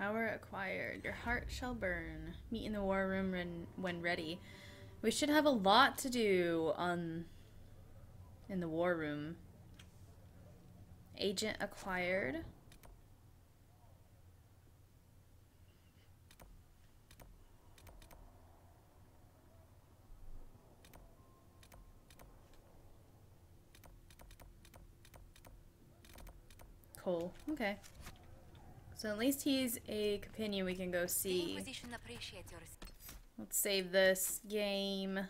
Power acquired. Your heart shall burn. Meet in the war room when ready. We should have a lot to do in the war room. Agent acquired. Cool. Okay. So at least he's a companion we can go see. The Inquisition appreciates your Let's save this game. in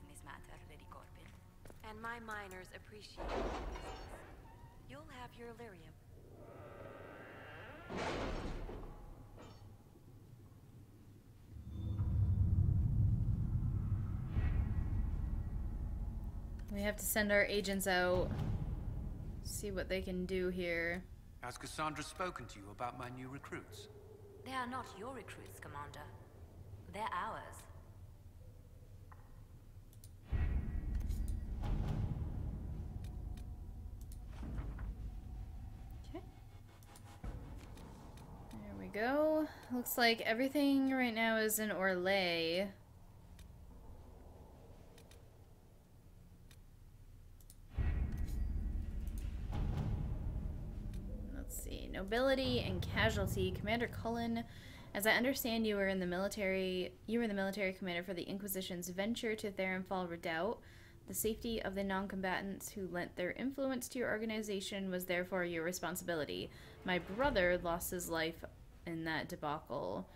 this matter, Lady Corbin. And my miners appreciate your business. You'll have your lyrium. We have to send our agents out. See what they can do here. Has Cassandra spoken to you about my new recruits? They are not your recruits, Commander. They're ours. Okay. There we go. Looks like everything right now is in Orlais. Nobility and casualty. Commander Cullen, as I understand, you were the military commander for the Inquisition's venture to Therenfall Redoubt. The safety of the non-combatants who lent their influence to your organization was therefore your responsibility. My brother lost his life in that debacle.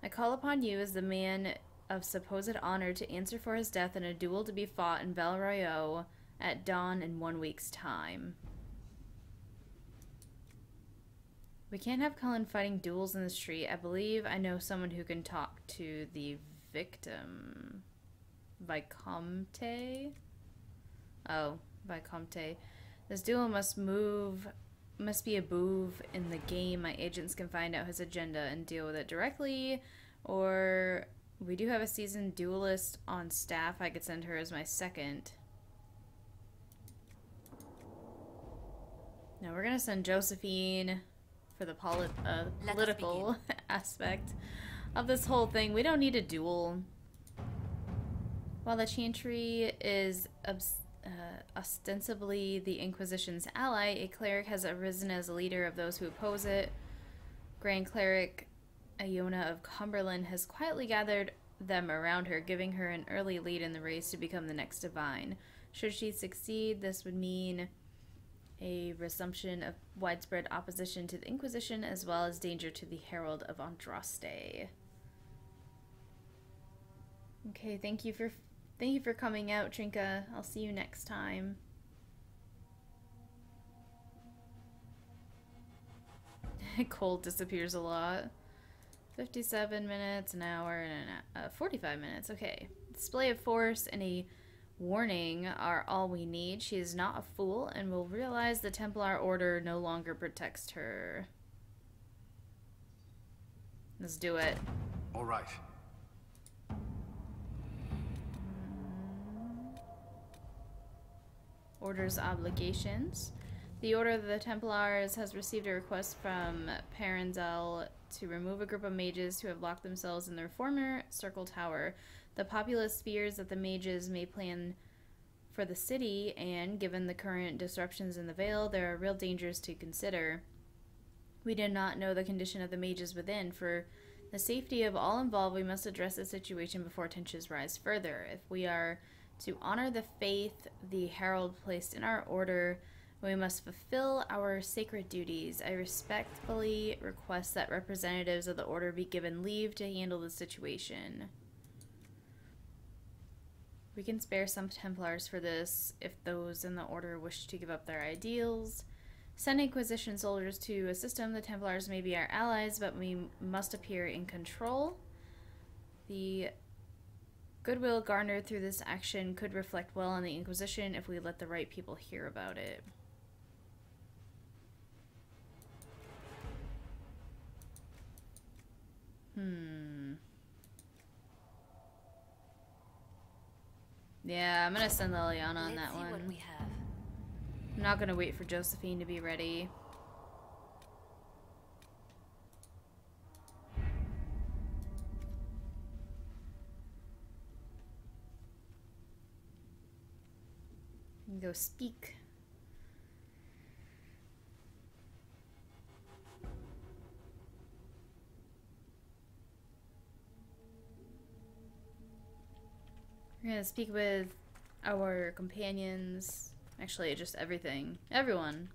I call upon you as the man of supposed honor to answer for his death in a duel to be fought in Val Royeaux at dawn in 1 week's time. We can't have Cullen fighting duels in the street. I believe I know someone who can talk to the victim. Vicomte? Oh, Vicomte. This duel must be a move in the game. My agents can find out his agenda and deal with it directly. Or we do have a seasoned duelist on staff. I could send her as my second. Now we're gonna send Josephine for the political aspect of this whole thing. We don't need a duel. While the Chantry is ostensibly the Inquisition's ally, a cleric has arisen as a leader of those who oppose it. Grand Cleric Iona of Cumberland has quietly gathered them around her, giving her an early lead in the race to become the next divine. Should she succeed, this would mean a resumption of widespread opposition to the Inquisition, as well as danger to the Herald of Andraste. Okay, thank you for coming out, Trinka. I'll see you next time. Cold disappears a lot. 57 minutes, an hour, and 45 minutes. Okay. Display of force and a warning are all we need. She is not a fool and will realize the Templar order no longer protects her. Let's do it. All right. Order's obligations. The Order of the Templars has received a request from Parenzel to remove a group of mages who have locked themselves in their former circle tower. The populace fears that the mages may plan for the city, and given the current disruptions in the Vale, there are real dangers to consider. We do not know the condition of the mages within. For the safety of all involved, we must address the situation before tensions rise further. If we are to honor the faith the Herald placed in our order, we must fulfill our sacred duties. I respectfully request that representatives of the order be given leave to handle the situation. We can spare some Templars for this if those in the order wish to give up their ideals. Send Inquisition soldiers to assist them. The Templars may be our allies, but we must appear in control. The goodwill garnered through this action could reflect well on the Inquisition if we let the right people hear about it. Yeah, I'm gonna send Liliana on that one. What we have. I'm not gonna wait for Josephine to be ready. Go speak. We're gonna speak with our companions. Actually, just everything. Everyone.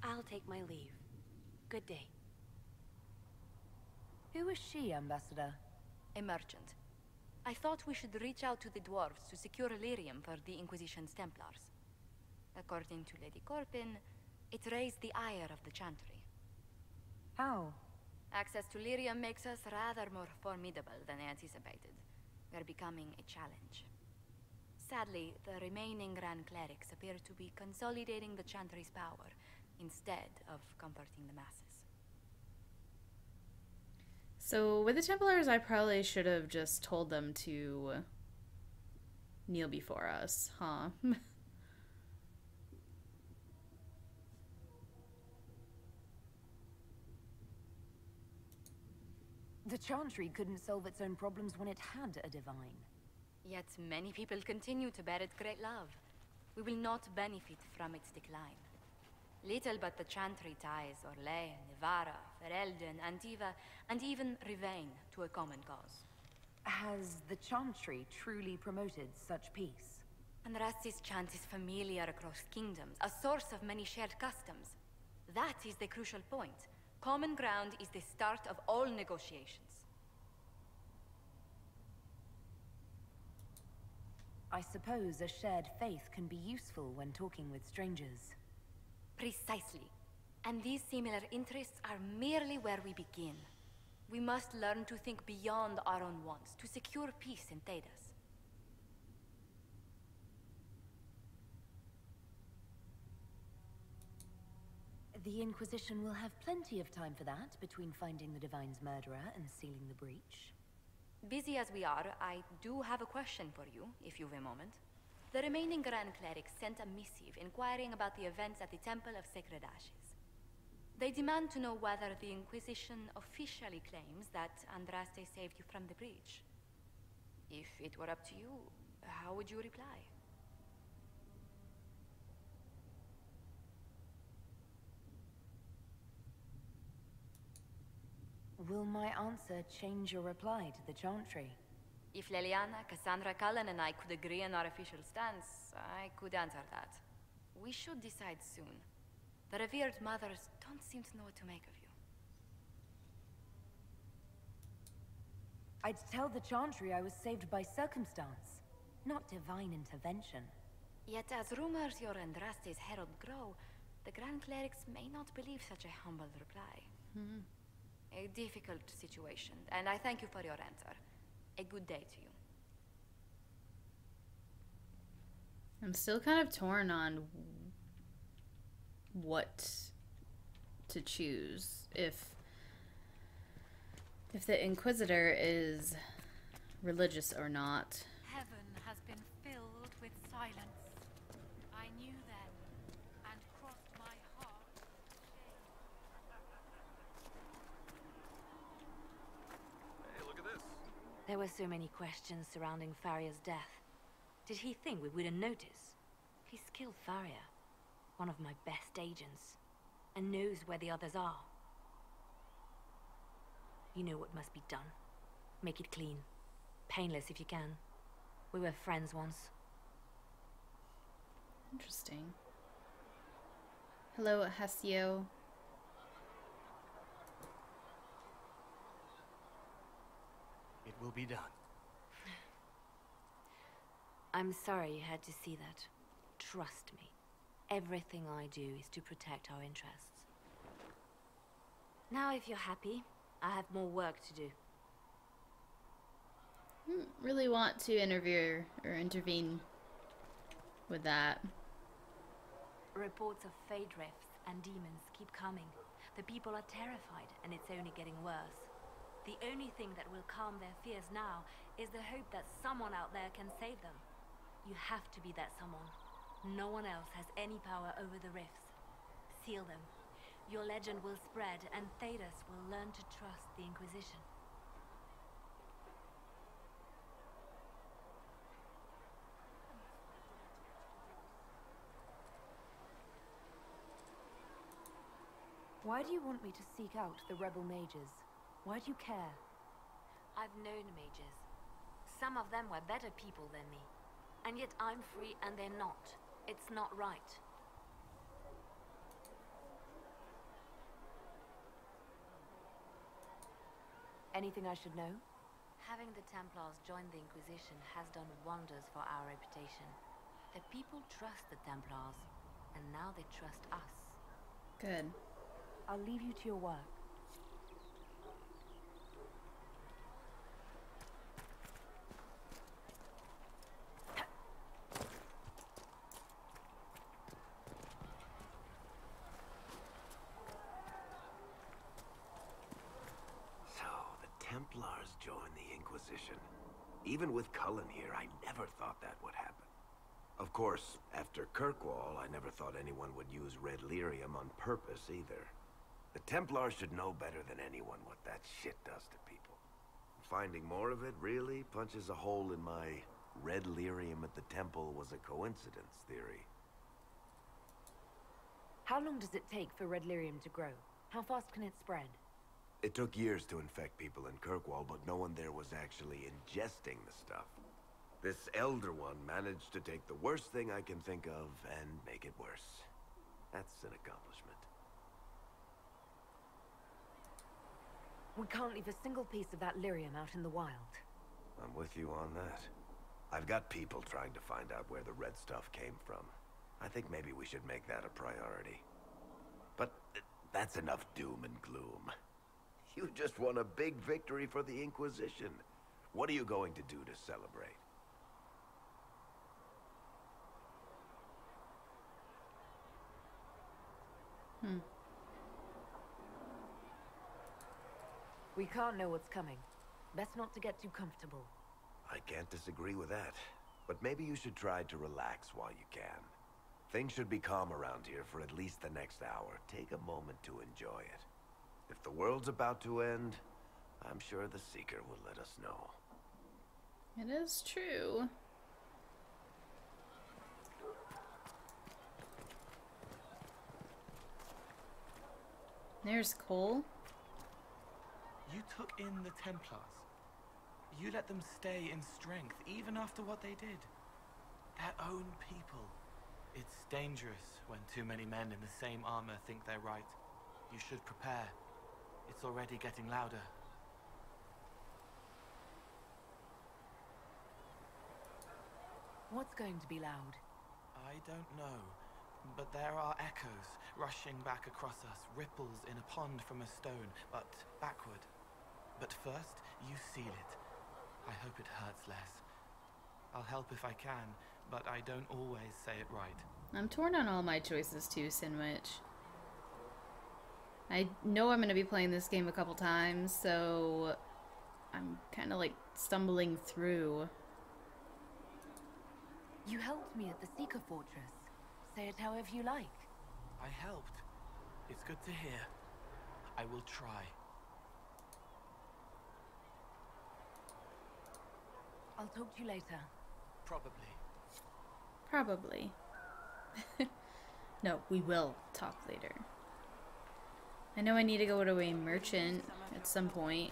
I'll take my leave. Good day. Who is she, Ambassador? A merchant. I thought we should reach out to the dwarves to secure lyrium for the Inquisition's Templars. According to Lady Corpin, it raised the ire of the Chantry. How? Access to lyrium makes us rather more formidable than anticipated. We're becoming a challenge. Sadly, the remaining Grand Clerics appear to be consolidating the Chantry's power, instead of comforting the masses. So, with the Templars, I probably should have just told them to kneel before us, huh? The Chantry couldn't solve its own problems when it had a divine. Yet many people continue to bear it great love. We will not benefit from its decline. Little but the Chantry ties Orlais, Nevarra, Ferelden, Antiva, and even Rivain to a common cause. Has the Chantry truly promoted such peace? Andrastes' chant is familiar across kingdoms, a source of many shared customs. That is the crucial point. Common ground is the start of all negotiations. I suppose a shared faith can be useful when talking with strangers. Precisely. And these similar interests are merely where we begin. We must learn to think beyond our own wants, to secure peace in Thedas. The Inquisition will have plenty of time for that, between finding the Divine's murderer and sealing the breach. Busy as we are, I do have a question for you, if you've a moment. The remaining Grand Clerics sent a missive inquiring about the events at the Temple of Sacred Ashes. They demand to know whether the Inquisition officially claims that Andraste saved you from the breach. If it were up to you, how would you reply? Will my answer change your reply to the Chantry? If Leliana, Cassandra, Cullen, and I could agree on our official stance, I could answer that. We should decide soon. The revered mothers don't seem to know what to make of you. I'd tell the Chantry I was saved by circumstance, not divine intervention. Yet as rumors your Andraste's herald grow, the Grand Clerics may not believe such a humble reply. A difficult situation, and I thank you for your answer. A good day to you. I'm still kind of torn on what to choose. If the Inquisitor is religious or not. Heaven has been filled with silence. I knew then, and crossed my heart with shame. Hey, look at this. There were so many questions surrounding Faria's death. Did he think we wouldn't notice? He's killed Faria, one of my best agents, and knows where the others are. You know what must be done. Make it clean. Painless if you can. We were friends once. Interesting. Hello, Hasio. It will be done. I'm sorry you had to see that. Trust me. Everything I do is to protect our interests. Now, if you're happy, I have more work to do. Really want to intervene with that. Reports of fade rifts and demons keep coming. The people are terrified, and it's only getting worse. The only thing that will calm their fears now is the hope that someone out there can save them. You have to be that someone. No one else has any power over the rifts. Seal them. Your legend will spread, and Thedas will learn to trust the Inquisition. Why do you want me to seek out the rebel mages? Why do you care? I've known mages. Some of them were better people than me. And yet I'm free and they're not. It's not right. Anything I should know? Having the Templars join the Inquisition has done wonders for our reputation. The people trust the Templars, and now they trust us. Good. I'll leave you to your work. So, the Templars joined the Inquisition. Even with Cullen here, I never thought that would happen. Of course, after Kirkwall, I never thought anyone would use red lyrium on purpose either. The Templars should know better than anyone what that shit does to people. Finding more of it really punches a hole in my red lyrium at the temple was a coincidence theory. How long does it take for red lyrium to grow? How fast can it spread? It took years to infect people in Kirkwall, but no one there was actually ingesting the stuff. This Elder One managed to take the worst thing I can think of and make it worse. That's an accomplishment. We can't leave a single piece of that lyrium out in the wild. I'm with you on that. I've got people trying to find out where the red stuff came from. I think maybe we should make that a priority. But that's enough doom and gloom. You just won a big victory for the Inquisition. What are you going to do to celebrate? We can't know what's coming. Best not to get too comfortable. I can't disagree with that. But maybe you should try to relax while you can. Things should be calm around here for at least the next hour. Take a moment to enjoy it. If the world's about to end, I'm sure the Seeker will let us know. It is true. There's Cole. You took in the Templars. You let them stay in strength, even after what they did. Their own people. It's dangerous when too many men in the same armor think they're right. You should prepare. It's already getting louder. What's going to be loud? I don't know, but there are echoes rushing back across us, ripples in a pond from a stone, but backward. But first, you seal it. I hope it hurts less. I'll help if I can, but I don't always say it right. I'm torn on all my choices too, Sinwich. I know I'm going to be playing this game a couple times, so I'm kind of like stumbling through. You helped me at the Seeker Fortress. Say it however you like. I helped. It's good to hear. I will try. I'll talk to you later. Probably. Probably. No, we will talk later. I know I need to go to a merchant at some point.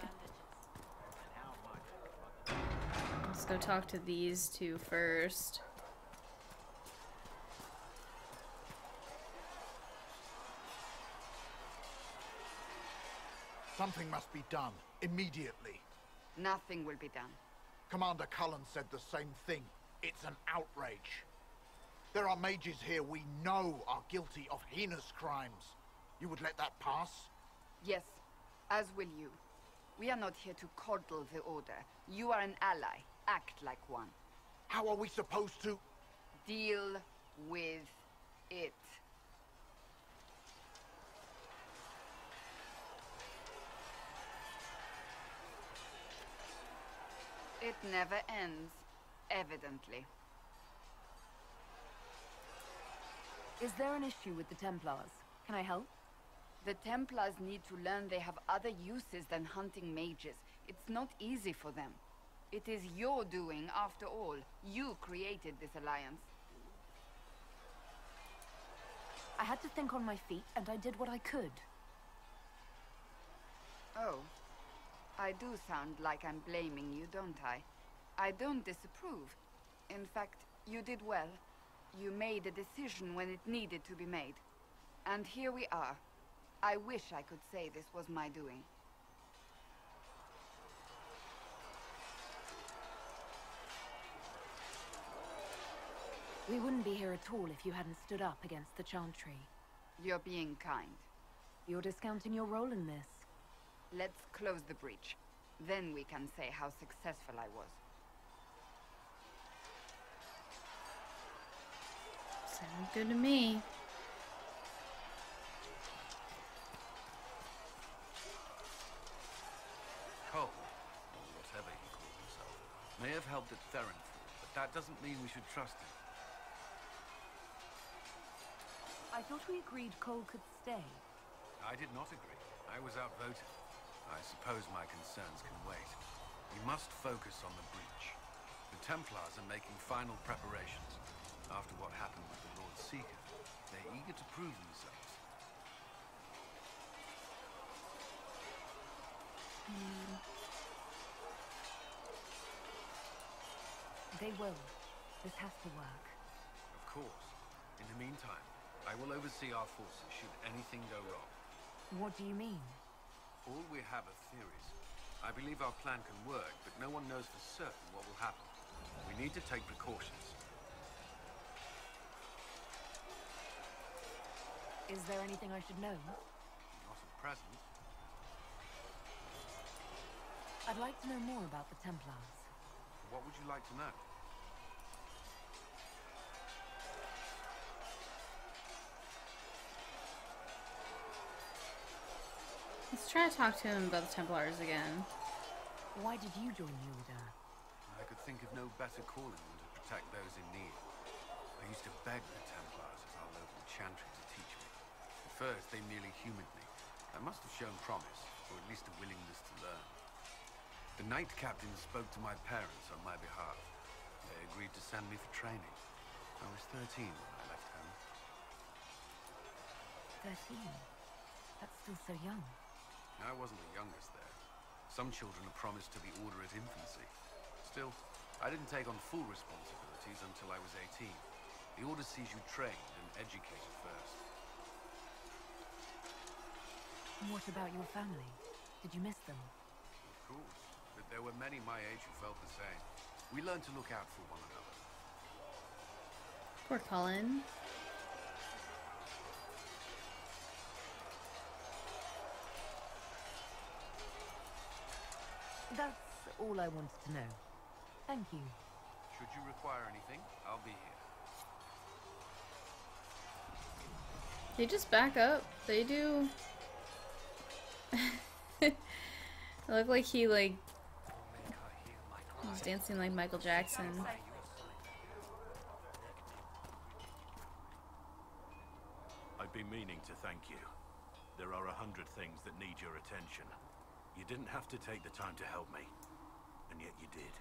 Let's go talk to these two first. Something must be done, immediately. Nothing will be done. Commander Cullen said the same thing. It's an outrage. There are mages here we know are guilty of heinous crimes. You would let that pass? Yes, as will you. We are not here to coddle the Order. You are an ally. Act like one. How are we supposed to? Deal with it. It never ends, evidently. Is there an issue with the Templars? Can I help? The Templars need to learn they have other uses than hunting mages. It's not easy for them. It is your doing, after all. You created this alliance. I had to think on my feet, and I did what I could. Oh. I do sound like I'm blaming you, don't I? I don't disapprove. In fact, you did well. You made a decision when it needed to be made. And here we are. I wish I could say this was my doing. We wouldn't be here at all if you hadn't stood up against the Chantry. You're being kind. You're discounting your role in this. Let's close the breach. Then we can say how successful I was. Sounds good to me. Cole, or whatever he calls himself, may have helped at Therenfall, but that doesn't mean we should trust him. I thought we agreed Cole could stay. I did not agree. I was outvoted. I suppose my concerns can wait. We must focus on the breach. The Templars are making final preparations. After what happened with the Lord Seeker, they're eager to prove themselves. They will. This has to work. Of course. In the meantime, I will oversee our forces should anything go wrong. What do you mean? All we have are theories. I believe our plan can work, but no one knows for certain what will happen. We need to take precautions. Is there anything I should know? Not at present. I'd like to know more about the Templars. What would you like to know? Let's try to talk to him about the Templars again. Why did you join the Order? I could think of no better calling than to protect those in need. I used to beg the Templars as our local chantry to teach me. At first, they merely humored me. I must have shown promise, or at least a willingness to learn. The Knight Captain spoke to my parents on my behalf. They agreed to send me for training. I was 13 when I left home. 13? That's still so young. I wasn't the youngest there. Some children are promised to the Order at infancy. Still, I didn't take on full responsibilities until I was 18. The Order sees you trained and educated first. What about your family? Did you miss them? Of course, but there were many my age who felt the same. We learned to look out for one another. Poor Cullen. That's all I wanted to know. Thank you. Should you require anything, I'll be here. They just back up. They do. It looked like he was dancing like Michael Jackson. I've been meaning to thank you. There are 100 things that need your attention. You didn't have to take the time to help me, and yet you did.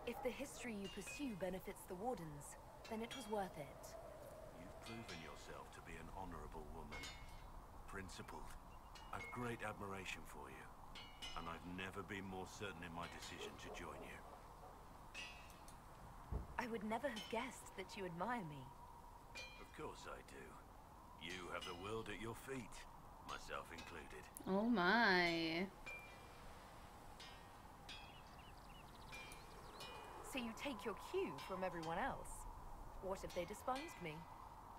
If the history you pursue benefits the Wardens, then it was worth it. You've proven yourself to be an honorable woman. Principled. I've great admiration for you, and I've never been more certain in my decision to join you. I would never have guessed that you admire me. Of course I do. You have the world at your feet, myself included. Oh my. So you take your cue from everyone else. What if they despised me?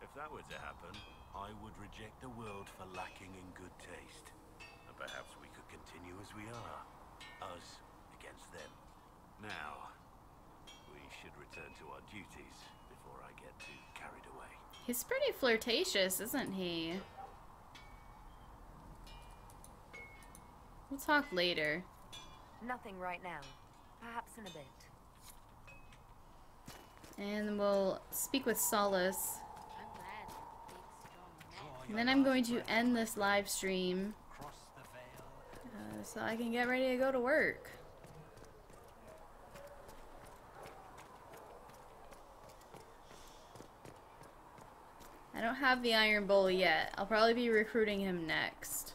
If that were to happen, I would reject the world for lacking in good taste. And perhaps we could continue as we are. Us against them. Now, we should return to our duties before I get too carried away. He's pretty flirtatious, isn't he? We'll talk later. Nothing right now. Perhaps in a bit. And we'll speak with Solace. And then I'm going to end this live stream so I can get ready to go to work. I don't have the Iron Bull yet. I'll probably be recruiting him next.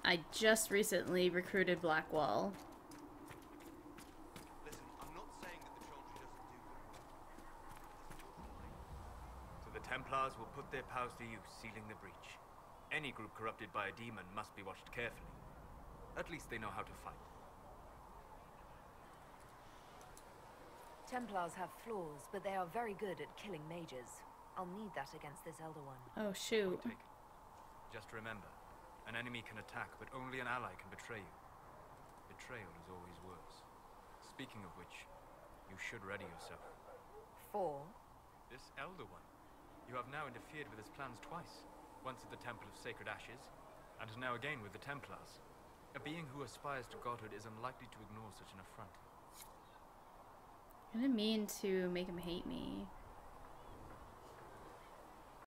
I just recently recruited Blackwall. Listen, I'm not saying that the Chantry doesn't do good work. So the Templars will put their powers to use, sealing the breach. Any group corrupted by a demon must be watched carefully. At least they know how to fight. Templars have flaws, but they are very good at killing mages. I'll need that against this Elder One. Oh, shoot. Take it. Just remember, an enemy can attack, but only an ally can betray you. Betrayal is always worse. Speaking of which, you should ready yourself. For? This Elder One. You have now interfered with his plans twice. Once at the Temple of Sacred Ashes, and now again with the Templars. A being who aspires to godhood is unlikely to ignore such an affront. I didn't mean to make him hate me.